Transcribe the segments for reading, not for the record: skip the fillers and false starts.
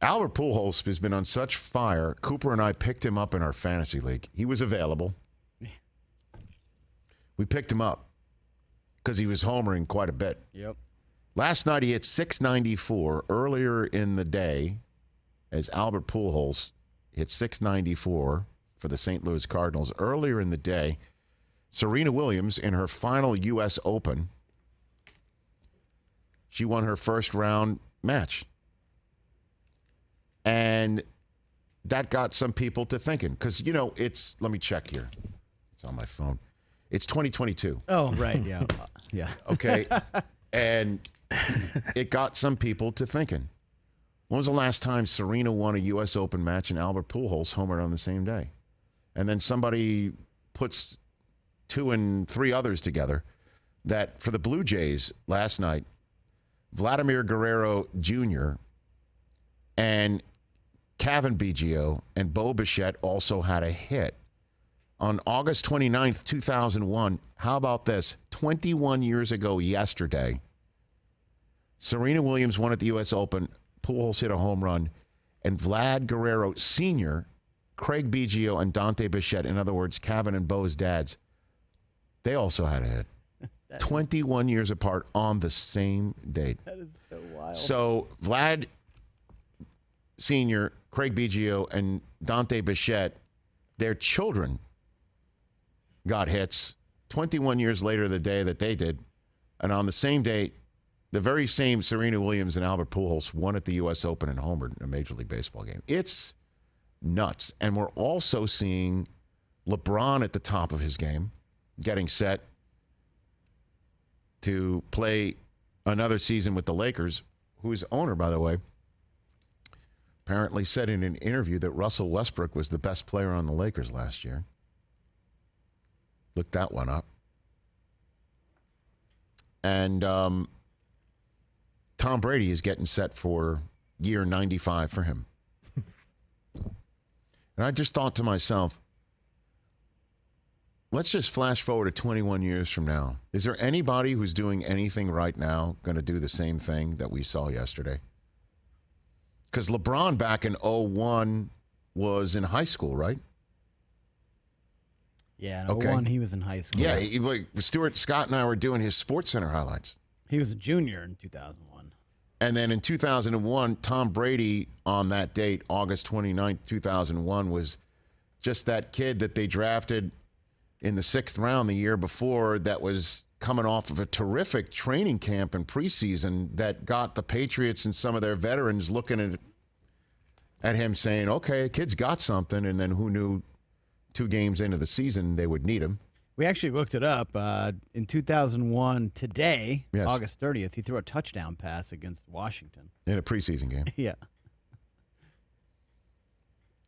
Albert Pujols has been on such fire. Cooper and I picked him up in our fantasy league. He was available. We picked him up because he was homering quite a bit. Yep. Last night he hit 694. Earlier in the day, as Albert Pujols hit 694 for the St. Louis Cardinals. Earlier in the day, Serena Williams in her final U.S. Open, she won her first round match. And that got some people to thinking. Because, let me check here. It's on my phone. It's 2022. Oh, right. Yeah. Yeah. Okay. And it got some people to thinking. When was the last time Serena won a U.S. Open match and Albert Pujols homered on the same day? And then somebody puts 2 and 3 others together that for the Blue Jays last night, Vladimir Guerrero Jr. and Kevin Biggio and Bo Bichette also had a hit. On August 29th, 2001, how about this? 21 years ago yesterday, Serena Williams won at the U.S. Open, Pujols hit a home run, and Vlad Guerrero Sr., Craig Biggio, and Dante Bichette, in other words, Kevin and Bo's dads, they also had a hit. 21 years apart on the same date. That is so wild. So Vlad Sr., Craig Biggio, and Dante Bichette, their children got hits 21 years later, the day that they did. And on the same date, the very same Serena Williams and Albert Pujols won at the U.S. Open and homered in a Major League Baseball game. It's nuts. And we're also seeing LeBron at the top of his game, getting set to play another season with the Lakers, whose owner, by the way, apparently said in an interview that Russell Westbrook was the best player on the Lakers last year. Look that one up. And Tom Brady is getting set for year 95 for him. And I just thought to myself, let's just flash forward to 21 years from now. Is there anybody who's doing anything right now going to do the same thing that we saw yesterday? Because LeBron back in 2001 was in high school, right? Yeah, in 2001 he was in high school. Yeah, Stuart Scott and I were doing his Sports Center highlights. He was a junior in 2001. And then in 2001, Tom Brady on that date, August 29th, 2001, was just that kid that they drafted in the 6th round the year before that was coming off of a terrific training camp and preseason that got the Patriots and some of their veterans looking at him saying, okay, the kid's got something. And then who knew 2 games into the season they would need him. We actually looked it up. In 2001, today, yes. August 30th, he threw a touchdown pass against Washington. In a preseason game. Yeah.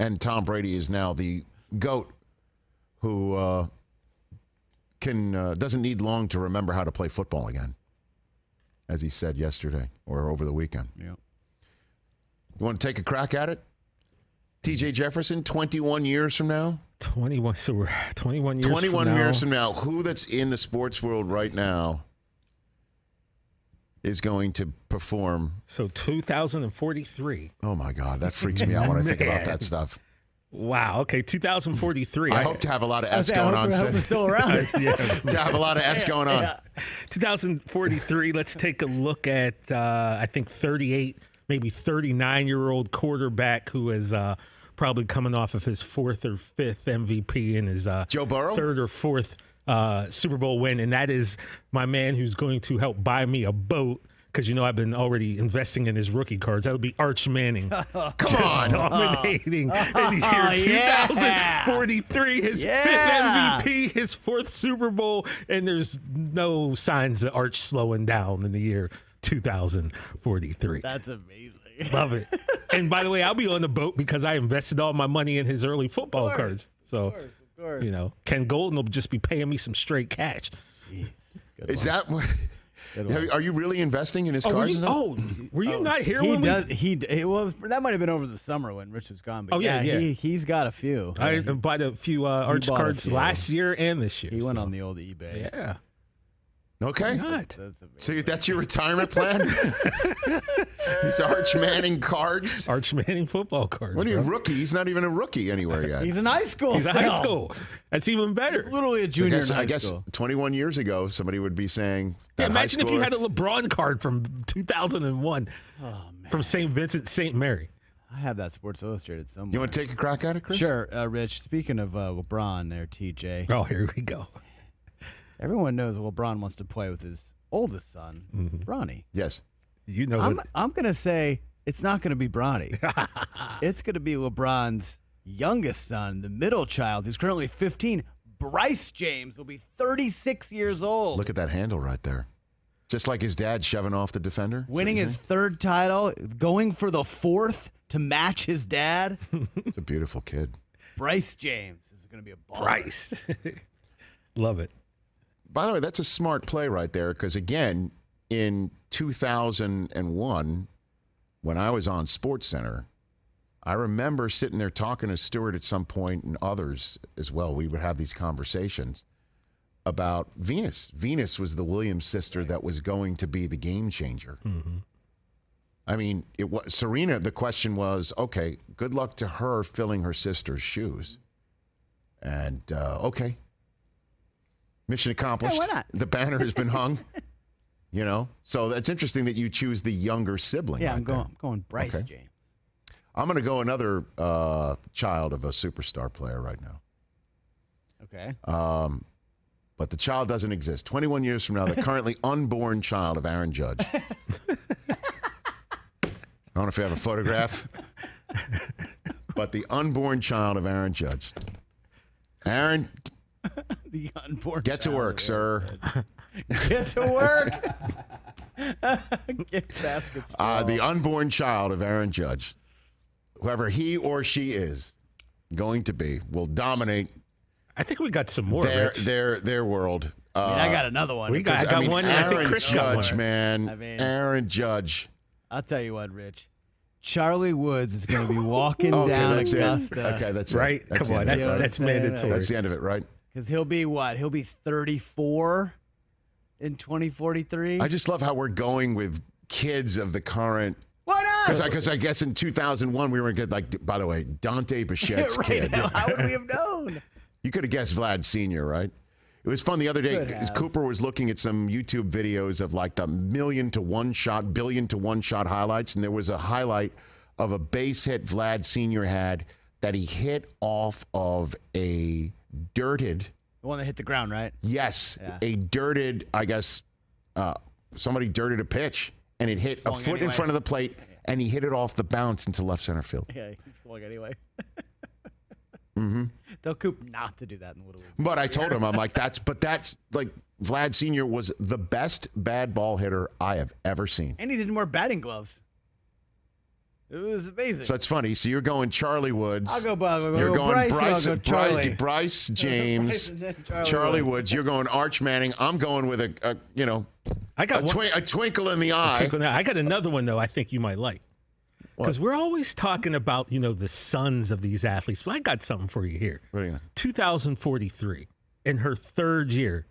And Tom Brady is now the GOAT who doesn't need long to remember how to play football again, as he said yesterday or over the weekend. Yeah. You want to take a crack at it? T.J. Jefferson, 21 years from now? 21 years 21 years from now, who that's in the sports world right now is going to perform? So 2043. Oh, my God. That freaks me out when I think about that stuff. Wow. Okay, 2043. I hope to have a lot of S going on. I hope it's still around. Yeah, to have a lot of S going on. Yeah. 2043, let's take a look at, I think, 38, maybe 39-year-old quarterback who is probably coming off of his 4th or 5th MVP in his Joe Burrow? 3rd or 4th Super Bowl win, and that is my man who's going to help buy me a boat because, I've been already investing in his rookie cards. That would be Arch Manning. Come on. Dominating in the year 2043, his 5th MVP, his 4th Super Bowl, and there's no signs of Arch slowing down in the year 2043. That's amazing. Love it. And by the way, I'll be on the boat because I invested all my money in his early football cards. So, of course. Ken Golden will just be paying me some straight cash. Jeez. Is that what? Are you really investing in his cards? Were you not here He when does. That might have been over the summer when Rich was gone. But yeah. He's got a few. I bought a few Arch bought a cards few. last year and this year. He went on the old eBay. Yeah. Okay. Not. See, that's your retirement plan? He's Arch Manning cards. Arch Manning football cards. What are you, bro. rookie? He's not even a rookie anywhere yet. He's in high school. He's still. in high school. That's even better. Literally a junior in high I guess school. 21 years ago, somebody would be saying. Yeah, that imagine high if you schooler- had a LeBron card from 2001 from St. Vincent, St. Mary. I have that Sports Illustrated somewhere. You want to take a crack at it, Chris? Sure, Rich. Speaking of LeBron there, TJ. Oh, here we go. Everyone knows LeBron wants to play with his oldest son, Bronny. Yes. You know what? I'm going to say it's not going to be Bronny. It's going to be LeBron's youngest son, the middle child, who's currently 15. Bryce James will be 36 years old. Look at that handle right there. Just like his dad shoving off the defender. Winning his third title, going for the fourth to match his dad. It's a beautiful kid. Bryce James is going to be a baller. Bryce. Love it. By the way, that's a smart play right there because, again, in 2001, when I was on SportsCenter, I remember sitting there talking to Stewart at some point and others as well. We would have these conversations about Venus. Venus was the Williams sister that was going to be the game changer. Mm-hmm. I mean, it was Serena. The question was, okay, good luck to her filling her sister's shoes. And okay, mission accomplished. Yeah, why not? The banner has been hung. You know, so that's interesting that you choose the younger sibling. Yeah, right I'm there. going Bryce Okay. James. I'm going to go another child of a superstar player right now. Okay. But the child doesn't exist. 21 years from now, the currently unborn child of Aaron Judge. I don't know if you have a photograph, but the unborn child of Aaron Judge. Aaron, The unborn get to child work, of sir. Get to work. Get baskets. for all. The unborn child of Aaron Judge, whoever he or she is going to be, will dominate I think we got some more. their world. I mean, I got another one. I got one, and I think Aaron Chris got Judge, one. man. I mean- Aaron Judge. I'll tell you what, Rich. Charlie Woods is going to be walking down that's Augusta. it. Okay, that's Right? it. That's Come the on. end of it, You know right? That's what I'm saying? mandatory. That's the end of it, right? Because he'll be what? He'll be 34 in 2043. I just love how we're going with kids of the current. Why not? Because I guess in 2001 we were going to get, like, by the way, Dante Bichette's right kid. now, how would we have known? You could have guessed Vlad Sr., right? It was fun the other day Could because have. Cooper was looking at some YouTube videos of like the billion to one shot highlights, and there was a highlight of a base hit Vlad Sr. had that he hit off of a dirted, The one that hit the ground, right? yes, Yeah. a dirted, I guess, somebody dirted a pitch, and it hit a Swung foot in anyway. front of the plate, and he hit it off the bounce into left center field. Yeah, he swung anyway. Mm-hmm. Tell Coop not to do that in Little League. But I told him, I'm like, that's like Vlad Sr. was the best bad ball hitter I have ever seen. And he didn't wear batting gloves. It was amazing. So it's funny. So you're going Charlie Woods. I'll go You're going Bryce, I'll go Charlie. Bryce James, Bryce and then Charlie Woods. You're going Arch Manning. I'm going with a I got one. a twinkle in the eye. I got another one, though, I think you might like. Because we're always talking about, the sons of these athletes. But I got something for you here. What are you 2043, in her third year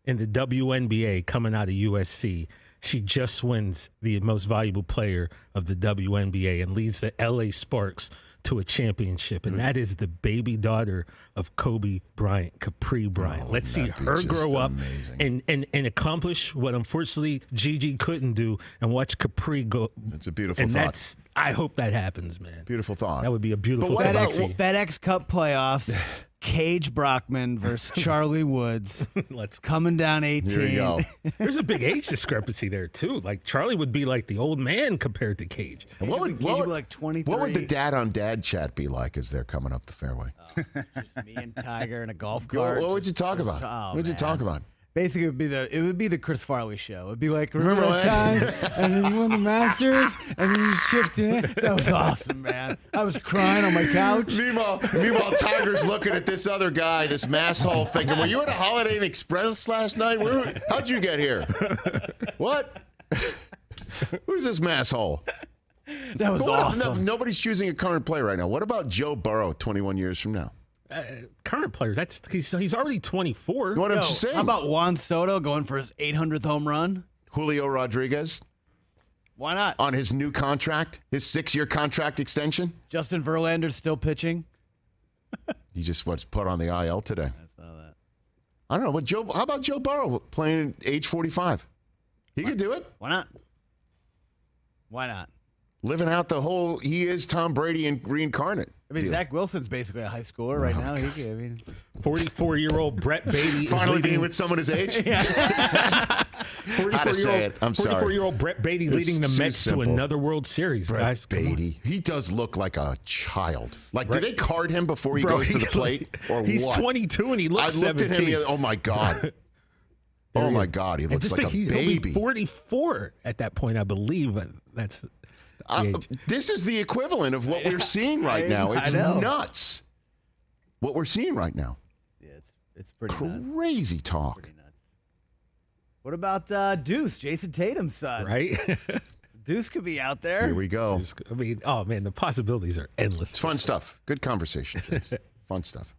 in the WNBA coming out of USC, she just wins the most valuable player of the WNBA and leads the LA Sparks to a championship. And that is the baby daughter of Kobe Bryant, Capri Bryant. Let's see that'd be her just grow up amazing. and accomplish what unfortunately Gigi couldn't do and watch Capri go. That's a beautiful And thought. I hope that happens, man. Beautiful thought. That would be a beautiful what thing to about- see. FedEx Cup playoffs. Cage Brockman versus Charlie Woods. Let's Coming down 18. Here you go. There's a big age discrepancy there too. Like Charlie would be like the old man compared to Cage. What would, Cage what, would would, be like 23. what would the dad on dad chat be like as they're coming up the fairway? Just me and Tiger in a golf What, cart. would you talk about? Oh, what would you man. talk about? Basically, it would be the Chris Farley show. It'd be like, remember Remember that time, and then you won the Masters, and then you shipped in. That was awesome, man. I was crying on my couch. Meanwhile, Tiger's looking at this other guy, this masshole, thinking, "Were you at a Holiday Inn Express last night? How'd you get here? What? Who's this masshole?" That was But what if awesome. nobody's choosing a current player right now? What about Joe Burrow 21 years from now? current players. He's already 24. You know what I'm just saying? How about Juan Soto going for his 800th home run? Julio Rodriguez Why not? on his new contract, his 6-year contract extension? Justin Verlander's still pitching. He just was put on the IL today. I saw that. I don't know, but how about Joe Burrow playing at age 45? He could do it. Why not? Why not? Living out the whole, he is Tom Brady and reincarnate. I mean, deal. Zach Wilson's basically a high schooler right now. He could, I mean, 44-year-old Brett Beatty Finally is being leading. with someone his age? 44-year-old Brett Beatty leading the too Mets to simple. another World Series, guys. Come on. Beatty. He does look like a child. Like, do they card him before he Bro, goes to the plate? Or he's what? 22 and he I looks looked 17. at him. Oh, my God. There Oh, he my is. God. He And looks just like a think he'll be baby. 44 at that point, I believe. That's the age. This is the equivalent of what we're seeing right now. I It's know. nuts. What we're seeing right now. yeah, it's pretty nuts. Crazy talk. Pretty nuts. What about Deuce, Jason Tatum's son? Right? Deuce could be out there. Here we go. I mean, oh, man, the possibilities are endless. It's fun stuff. Good conversation, Jason. Fun stuff.